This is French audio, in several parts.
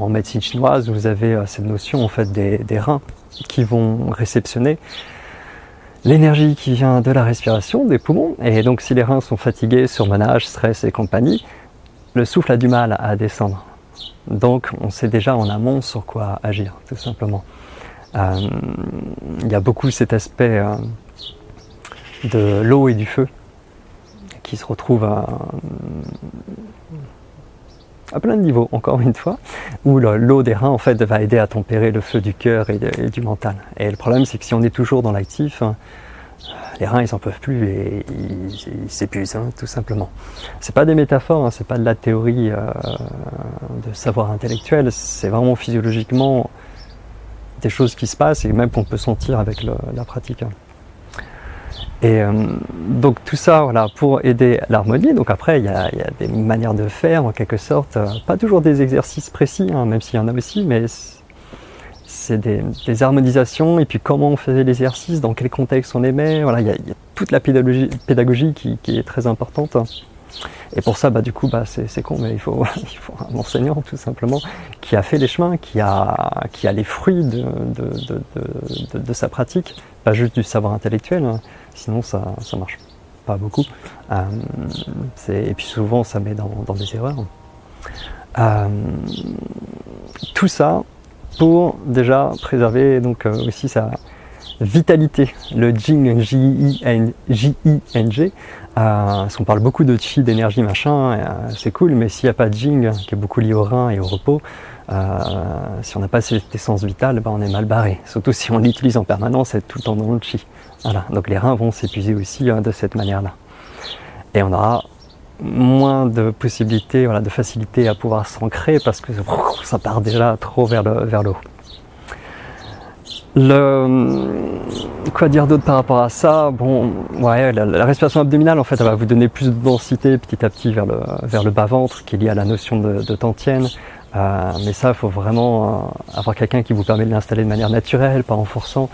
en médecine chinoise, vous avez cette notion en fait des reins qui vont réceptionner l'énergie qui vient de la respiration, des poumons. Et donc si les reins sont fatigués, surmenage, stress et compagnie, le souffle a du mal à descendre. Donc on sait déjà en amont sur quoi agir, tout simplement. Il y a beaucoup cet aspect de l'eau et du feu qui se retrouve à plein de niveaux, encore une fois, où l'eau des reins en fait va aider à tempérer le feu du cœur et du mental. Et le problème, c'est que si on est toujours dans l'actif, les reins ils en peuvent plus et ils s'épuisent, tout simplement. C'est pas des métaphores, c'est pas de la théorie de savoir intellectuel, c'est vraiment physiologiquement des choses qui se passent et même qu'on peut sentir avec la pratique. Et donc tout ça, voilà, pour aider l'harmonie. Donc après, il y a des manières de faire, en quelque sorte, pas toujours des exercices précis, même s'il y en a aussi, mais c'est des harmonisations, et puis comment on faisait l'exercice, dans quel contexte on les met. Voilà, il y a toute la pédagogie qui est très importante. Et pour ça, du coup, c'est con, mais il faut un enseignant, tout simplement, qui a fait les chemins, qui a les fruits de sa pratique, pas juste du savoir intellectuel, sinon ça marche pas beaucoup. Et puis souvent, ça met dans des erreurs. Tout ça pour déjà préserver donc aussi sa vitalité, le Jing, J-I-N-G. On parle beaucoup de Qi, d'énergie, machin, c'est cool, mais s'il n'y a pas de Jing, qui est beaucoup lié au rein et au repos, si on n'a pas cette essence vitale, on est mal barré. Surtout si on l'utilise en permanence, être tout le temps dans le Qi. Voilà. Donc les reins vont s'épuiser aussi de cette manière-là. Et on aura moins de possibilités, de facilité à pouvoir s'ancrer parce que ça part déjà trop vers le haut. Quoi dire d'autre par rapport à ça? La respiration abdominale, en fait, elle va vous donner plus de densité petit à petit vers le bas-ventre, qui est lié à la notion de dantienne. Mais ça, il faut vraiment avoir quelqu'un qui vous permet de l'installer de manière naturelle, pas en forçant.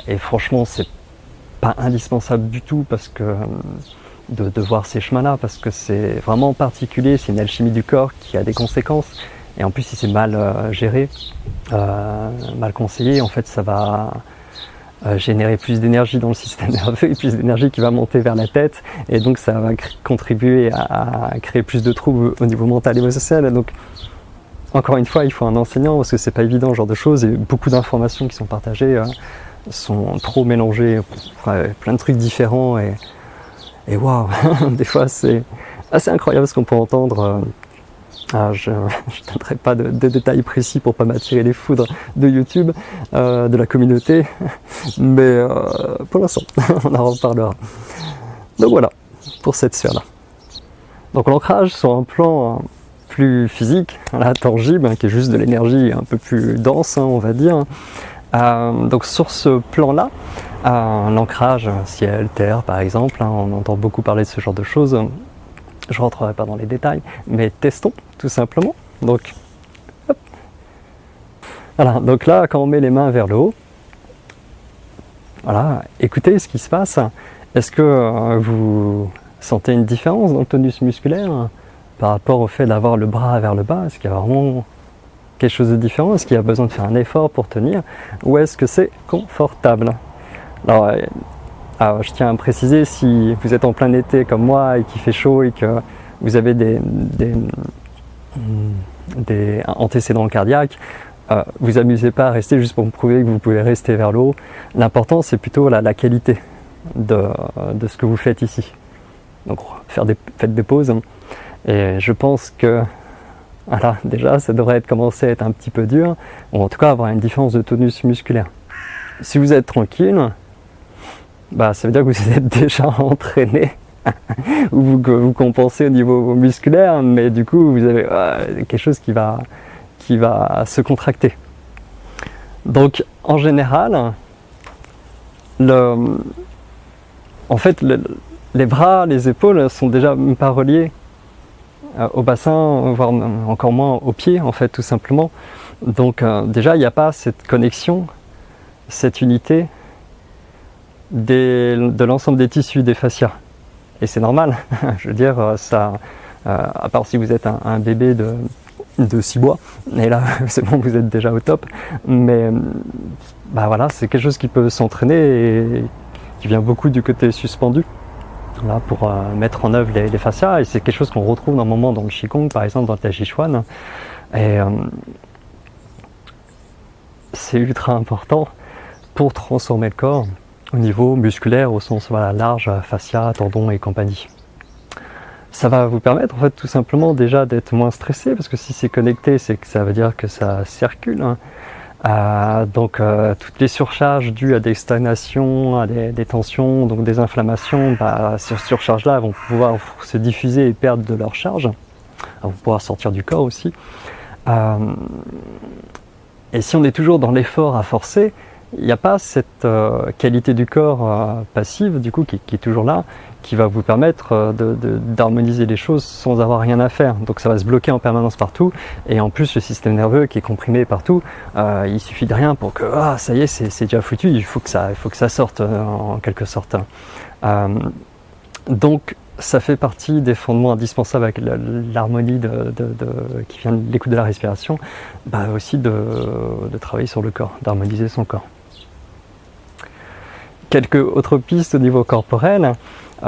Et franchement, c'est pas indispensable du tout parce que de voir ces chemins-là, parce que c'est vraiment particulier, c'est une alchimie du corps qui a des conséquences. Et en plus, si c'est mal géré, mal conseillé, en fait, ça va générer plus d'énergie dans le système nerveux et plus d'énergie qui va monter vers la tête. Et donc, ça va contribuer à créer plus de troubles au niveau mental et émotionnel. Donc, encore une fois, il faut un enseignant parce que c'est pas évident, ce genre de choses. Et beaucoup d'informations qui sont partagées sont trop mélangées, plein de trucs différents. Et waouh, des fois, c'est assez incroyable ce qu'on peut entendre. Je ne donnerai pas de détails précis pour ne pas m'attirer les foudres de YouTube, de la communauté, mais pour l'instant, on en reparlera. Donc voilà, pour cette sphère-là. Donc l'ancrage sur un plan plus physique, tangible, qui est juste de l'énergie un peu plus dense, on va dire. Donc sur ce plan-là, l'ancrage ciel, terre par exemple, on entend beaucoup parler de ce genre de choses. Je ne rentrerai pas dans les détails, mais testons tout simplement. Donc, hop. Voilà, donc là, quand on met les mains vers le haut, voilà, écoutez ce qui se passe. Est-ce que vous sentez une différence dans le tonus musculaire par rapport au fait d'avoir le bras vers le bas? Est-ce qu'il y a vraiment quelque chose de différent? Est-ce qu'il y a besoin de faire un effort pour tenir? Ou est-ce que c'est confortable? Alors, je tiens à préciser, si vous êtes en plein été comme moi et qu'il fait chaud et que vous avez des antécédents cardiaques, vous amusez pas à rester juste pour me prouver que vous pouvez rester vers le haut. L'important, c'est plutôt la qualité de ce que vous faites ici. Donc, faites des pauses. Et je pense que, voilà, déjà, ça devrait commencer à être un petit peu dur, ou en tout cas avoir une différence de tonus musculaire. Si vous êtes tranquille, ça veut dire que vous êtes déjà entraîné ou que vous compensez au niveau musculaire, mais du coup vous avez quelque chose qui va se contracter. Donc en général, en fait les bras, les épaules sont déjà même pas reliés au bassin, voire encore moins aux pieds en fait, tout simplement. Donc déjà il n'y a pas cette connexion, cette unité de l'ensemble des tissus, des fascias. Et c'est normal, je veux dire, ça, à part si vous êtes un bébé de cibois, et là c'est bon, vous êtes déjà au top, mais bah voilà, c'est quelque chose qui peut s'entraîner et qui vient beaucoup du côté suspendu là, pour mettre en œuvre les fascias, et c'est quelque chose qu'on retrouve normalement dans le Qigong, par exemple dans le Tai Chi Chuan, et c'est ultra important pour transformer le corps au niveau musculaire, au sens voilà, large, fascia, tendons et compagnie. Ça va vous permettre en fait tout simplement déjà d'être moins stressé, parce que si c'est connecté, c'est que ça veut dire que ça circule. Donc toutes les surcharges dues à des stagnations, à des tensions, donc des inflammations, ces surcharges-là vont pouvoir se diffuser et perdre de leur charge, vont pouvoir sortir du corps aussi. Et si on est toujours dans l'effort à forcer, il n'y a pas cette qualité du corps passive du coup qui est toujours là, qui va vous permettre d'harmoniser les choses sans avoir rien à faire. Donc ça va se bloquer en permanence partout, et en plus le système nerveux qui est comprimé partout, il suffit de rien pour que ça y est, c'est déjà foutu, il faut que ça sorte en quelque sorte. Donc ça fait partie des fondements indispensables avec l'harmonie qui vient de l'écoute de la respiration, aussi de travailler sur le corps, d'harmoniser son corps. Quelques autres pistes au niveau corporel.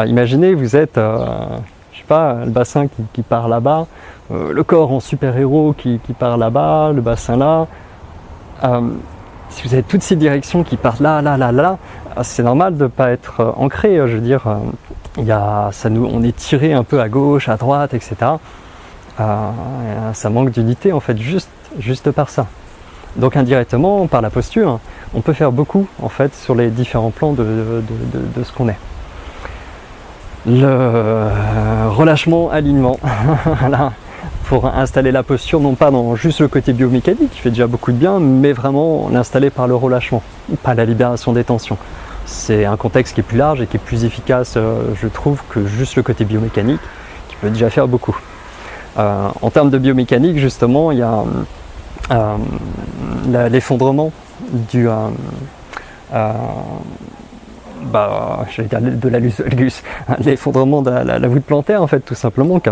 Imaginez, vous êtes, je sais pas, le bassin qui part là-bas, le corps en super-héros qui part là-bas, le bassin là. Si vous avez toutes ces directions qui partent là, c'est normal de ne pas être ancré. Je veux dire, on est tiré un peu à gauche, à droite, etc. Ça manque d'unité en fait, juste par ça. Donc indirectement, par la posture, on peut faire beaucoup en fait sur les différents plans de ce qu'on est. Le relâchement, alignement, voilà, pour installer la posture, non pas dans juste le côté biomécanique qui fait déjà beaucoup de bien, mais vraiment l'installer par le relâchement, pas la libération des tensions. C'est un contexte qui est plus large et qui est plus efficace, je trouve, que juste le côté biomécanique, qui peut déjà faire beaucoup. En termes de biomécanique, justement, il y a l'effondrement du j'allais dire de l'allus valgus, l'effondrement de la voûte plantaire en fait, tout simplement, qui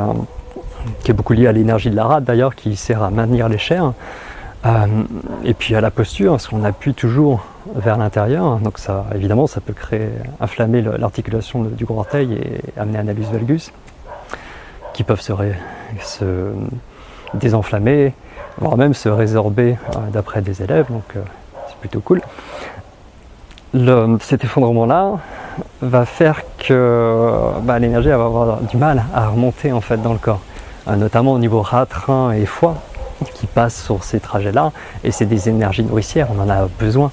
est beaucoup lié à l'énergie de la rate d'ailleurs, qui sert à maintenir les chairs, et puis à la posture, parce qu'on appuie toujours vers l'intérieur, donc ça évidemment ça peut inflammer l'articulation du gros orteil et amener un allus valgus, qui peuvent se désenflammer, voire même se résorber d'après des élèves, donc c'est plutôt cool. Cet effondrement-là va faire que l'énergie va avoir du mal à remonter en fait dans le corps, notamment au niveau rate, rein et foie qui passent sur ces trajets-là, et c'est des énergies nourricières, on en a besoin.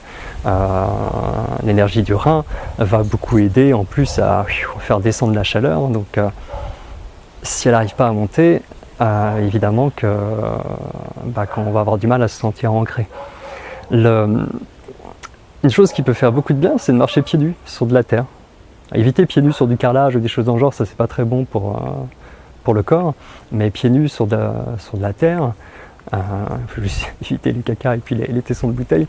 L'énergie du rein va beaucoup aider en plus à faire descendre la chaleur, donc si elle n'arrive pas à monter, évidemment qu'on va avoir du mal à se sentir ancré. Une chose qui peut faire beaucoup de bien, c'est de marcher pieds nus sur de la terre. Éviter pieds nus sur du carrelage ou des choses dans le genre, ça c'est pas très bon pour le corps, mais pieds nus sur de la terre, il faut juste éviter les caca et puis les tessons de bouteille,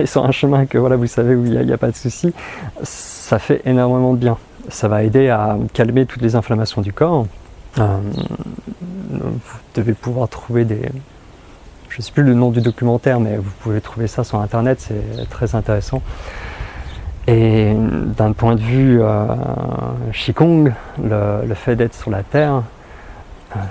sur un chemin que voilà, vous savez où il n'y a pas de souci, ça fait énormément de bien. Ça va aider à calmer toutes les inflammations du corps. Vous devez pouvoir trouver je ne sais plus le nom du documentaire, mais vous pouvez trouver ça sur internet, c'est très intéressant. Et d'un point de vue Qigong, le fait d'être sur la terre,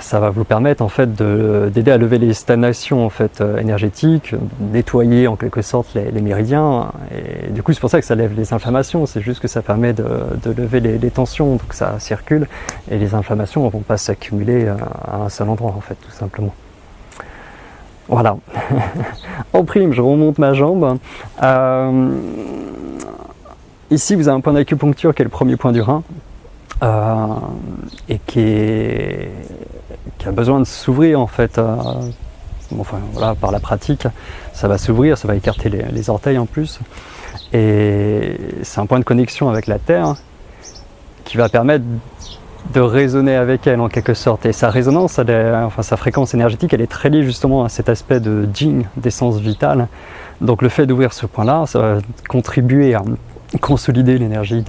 ça va vous permettre en fait d'aider à lever les stagnations en fait, énergétiques, nettoyer en quelque sorte les méridiens, et du coup c'est pour ça que ça lève les inflammations, c'est juste que ça permet de lever les tensions, donc ça circule, et les inflammations ne vont pas s'accumuler à un seul endroit en fait, tout simplement. Voilà. En prime, je remonte ma jambe. Ici, vous avez un point d'acupuncture qui est le premier point du rein, et qui a besoin de s'ouvrir en fait. Voilà, par la pratique, ça va s'ouvrir, ça va écarter les orteils en plus. Et c'est un point de connexion avec la terre qui va permettre de résonner avec elle en quelque sorte, et sa résonance, sa fréquence énergétique, elle est très liée justement à cet aspect de Jing, d'essence vitale. Donc le fait d'ouvrir ce point-là, ça va contribuer à consolider l'énergie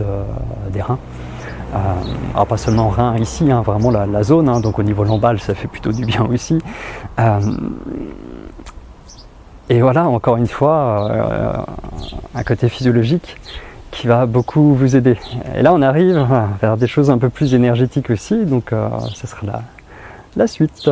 des reins, Alors pas seulement rein ici, hein, vraiment la zone, hein, donc au niveau lombalge ça fait plutôt du bien aussi. Et voilà, encore une fois, un côté physiologique qui va beaucoup vous aider. Et là on arrive vers des choses un peu plus énergétiques aussi, donc ce sera la suite.